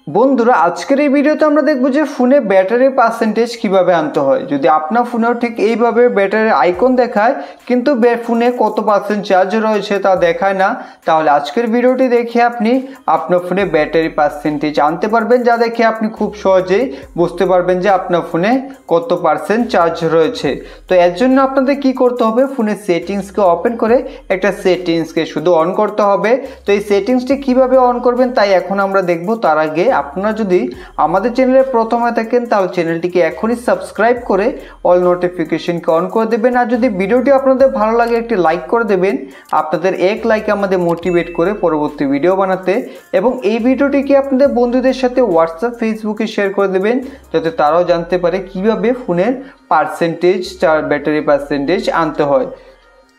বন্ধুরা আজকের এই ভিডিওতে আমরা দেখব যে ফোনে ব্যাটারি পার্সেন্টেজ কিভাবে আনতে হয়। যদি আপনার ফোনেও ঠিক এইভাবে ব্যাটারির আইকন দেখায় কিন্তু ফোনে কত পার্সেন্ট চার্জ রয়েছে তা দেখায় না, তাহলে আজকের ভিডিওটি দেখে আপনি আপনার ফোনে ব্যাটারি পার্সেন্টেজ আনতে পারবেন, যা দেখে আপনি খুব সহজেই বুঝতে পারবেন যে আপনার ফোনে কত পার্সেন্ট চার্জ রয়েছে। তো এর জন্য আপনাদের কি করতে হবে, ফোনের সেটিংসকে ওপেন করে একটা সেটিংসকে শুধু অন করতে হবে। তো এই সেটিংসটি কিভাবে অন করবেন তাই এখন আমরা দেখব। তার আগে আপনারা যদি আমাদের চ্যানেলে প্রথমে থাকেন তাহলে চ্যানেলটিকে এখনই সাবস্ক্রাইব করে অল নোটিফিকেশনকে অন করে দেবেন। আর যদি ভিডিওটি আপনাদের ভালো লাগে একটি লাইক করে দেবেন। আপনাদের এক লাইক আমাদের মোটিভেট করে পরবর্তী ভিডিও বানাতে, এবং এই ভিডিওটিকে আপনাদের বন্ধুদের সাথে হোয়াটসঅ্যাপ ফেসবুকে শেয়ার করে দেবেন যাতে তারাও জানতে পারে কিভাবে ফোনের পার্সেন্টেজ ব্যাটারি পার্সেন্টেজ আনতে হয়।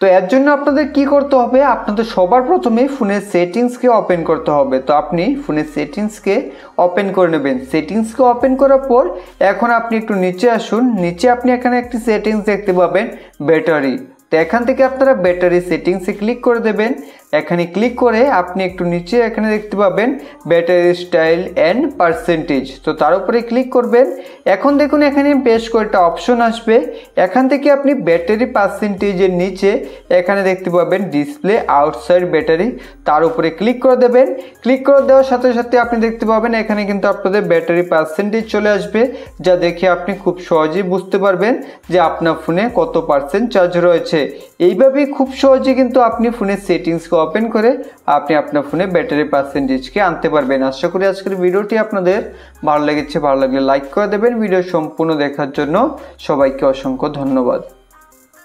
তো এর জন্য আপনাদের কি করতে হবে, আপনাদের সবার প্রথমে ফোনের সেটিংসকে ওপেন করতে হবে। তো আপনি ফোনের সেটিংসকে ওপেন করে নেবেন। সেটিংসকে ওপেন করার পর এখন আপনি একটু নিচে আসুন। নিচে আপনি এখানে একটি সেটিংস দেখতে পাবেন ব্যাটারি। তো এখান থেকে আপনারা ব্যাটারি সেটিংসে ক্লিক করে দেবেন। এখানে ক্লিক করে আপনি একটু নিচে এখানে দেখতে পাবেন ব্যাটারি স্টাইল অ্যান্ড পার্সেন্টেজ। তো তার উপরে ক্লিক করবেন। এখন দেখুন এখানে বেশ কয়েকটা অপশন আসবে। এখান থেকে আপনি ব্যাটারি পার্সেন্টেজের নিচে এখানে দেখতে পাবেন ডিসপ্লে আউটসাইড ব্যাটারি, তার উপরে ক্লিক করে দেবেন। ক্লিক করে দেওয়ার সাথে সাথে আপনি দেখতে পাবেন এখানে কিন্তু আপনাদের ব্যাটারি পার্সেন্টেজ চলে আসবে, যা দেখে আপনি খুব সহজেই বুঝতে পারবেন যে আপনার ফোনে কত পার্সেন্ট চার্জ রয়েছে। এইভাবেই খুব সহজে কিন্তু আপনি ফোনের সেটিংসকে ওপেন করে আপনি আপনার ফোনে ব্যাটারি পার্সেন্টেজকে আনতে পারবেন। আশা করি আজকের ভিডিওটি আপনাদের ভালো লেগেছে। ভালো লাগলে লাইক করে দেবেন। ভিডিও সম্পূর্ণ দেখার জন্য সবাইকে অসংখ্য ধন্যবাদ।